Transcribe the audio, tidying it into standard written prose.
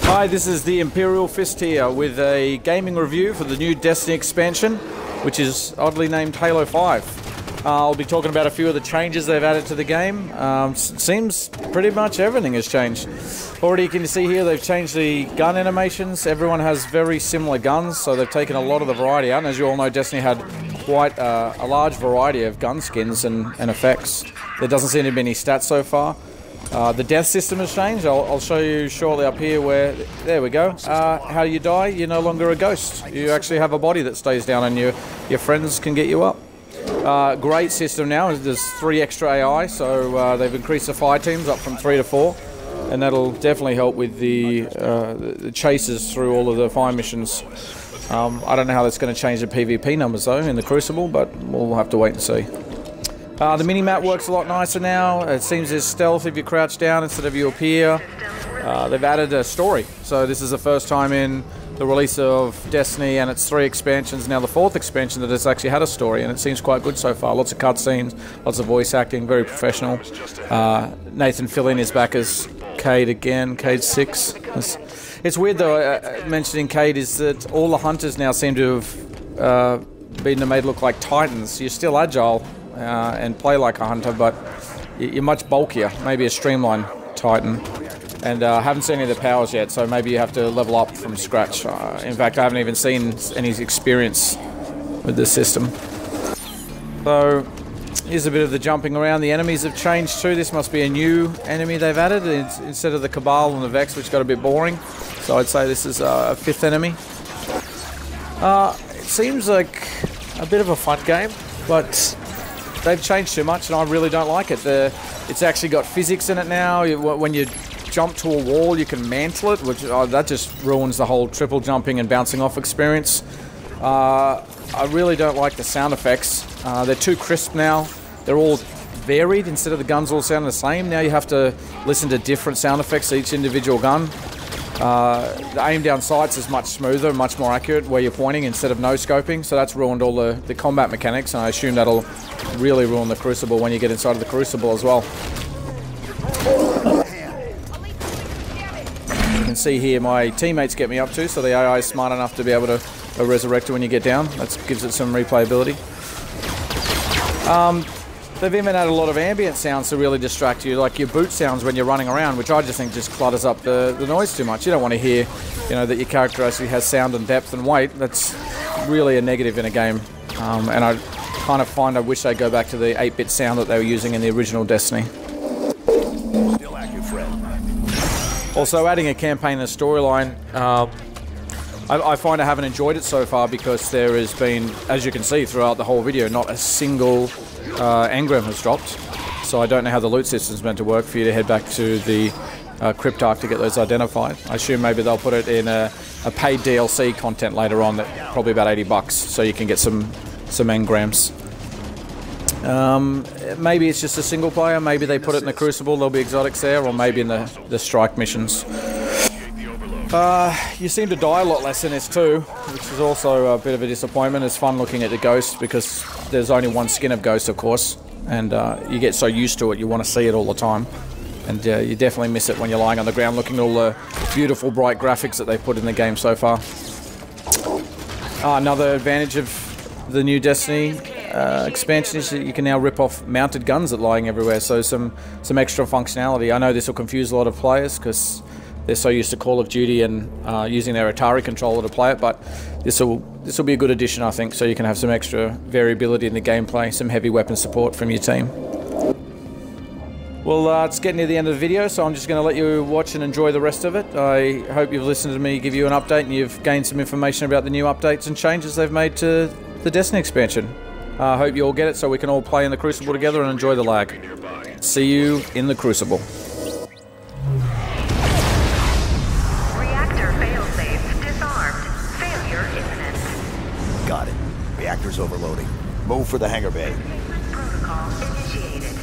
Hi, this is the Imperial Fist here with a gaming review for the new Destiny expansion, which is oddly named Halo 5. I'll be talking about a few of the changes they've added to the game. Seems pretty much everything has changed. Already you can see here they've changed the gun animations. Everyone has very similar guns, so they've taken a lot of the variety out. And as you all know, Destiny had quite a large variety of gun skins and effects. There doesn't seem to be any stats so far. The death system has changed. I'll show you shortly up here where, there we go. How you die, you're no longer a ghost. You actually have a body that stays down and your friends can get you up. Great system now, there's 3 extra AI, so they've increased the fire teams up from 3 to 4. And that'll definitely help with the chases through all of the fire missions. I don't know how that's going to change the PvP numbers though in the Crucible, but we'll have to wait and see. The mini-map works a lot nicer now. It seems there's stealth if you crouch down instead of you appear. They've added a story. So this is the first time in the release of Destiny and its 3 expansions, now the 4th expansion, that it's actually had a story, and it seems quite good so far. Lots of cutscenes, lots of voice acting, very professional. Nathan Fillion is back as Cayde again, Cayde 6. It's weird though, mentioning Cayde, is that all the hunters now seem to have been made look like Titans. You're still agile and play like a hunter, but you're much bulkier, maybe a streamlined Titan. And I haven't seen any of the powers yet, so maybe you have to level up from scratch. In fact, I haven't even seen any experience with this system. So here's a bit of the jumping around. The enemies have changed too. This must be a new enemy they've added instead of the Cabal and the Vex, which got a bit boring. So I'd say this is a 5th enemy. It seems like a bit of a fun game, but they've changed too much and I really don't like it. It's actually got physics in it now. When you jump to a wall, you can mantle it, which that just ruins the whole triple jumping and bouncing off experience. I really don't like the sound effects. They're too crisp now. They're all varied. Instead of the guns all sounding the same, now you have to listen to different sound effects to each individual gun. The aim down sights is much smoother, much more accurate where you're pointing instead of no-scoping, so that's ruined all the combat mechanics, and I assume that'll really ruin the Crucible when you get inside of the Crucible as well. You can see here my teammates get me up to, so the AI is smart enough to be able to resurrect it when you get down. That gives it some replayability. They've even added a lot of ambient sounds to really distract you, like your boot sounds when you're running around, which I just think just clutters up the noise too much. You don't want to hear, that your character actually has sound and depth and weight. That's really a negative in a game. And I kind of I wish they'd go back to the 8-bit sound that they were using in the original Destiny. Also, adding a campaign and a storyline, I find I haven't enjoyed it so far because there has been, as you can see throughout the whole video, not a single engram has dropped. So I don't know how the loot system's meant to work for you to head back to the Cryptarch to get those identified. I assume maybe they'll put it in a paid DLC content later on, that probably about $80, so you can get some engrams. Maybe it's just a single player, maybe they put it in the Crucible, there'll be exotics there, or maybe in the strike missions. You seem to die a lot less in this too, which is also a bit of a disappointment. It's fun looking at the Ghost because there's only one skin of Ghost, of course, and you get so used to it, you want to see it all the time. And you definitely miss it when you're lying on the ground looking at all the beautiful bright graphics that they've put in the game so far. Another advantage of the new Destiny expansion is that you can now rip off mounted guns that are lying everywhere, so some extra functionality. I know this will confuse a lot of players because they're so used to Call of Duty and using their Atari controller to play it, but this will be a good addition, I think, so you can have some extra variability in the gameplay, some heavy weapon support from your team. Well, it's getting near the end of the video, so I'm just going to let you watch and enjoy the rest of it. I hope you've listened to me give you an update and you've gained some information about the new updates and changes they've made to the Destiny expansion. I hope you all get it so we can all play in the Crucible together and enjoy the lag. See you in the Crucible. Reactor failsafe disarmed. Failure imminent. Got it. Reactor's overloading. Move for the hangar bay. Protocol initiated.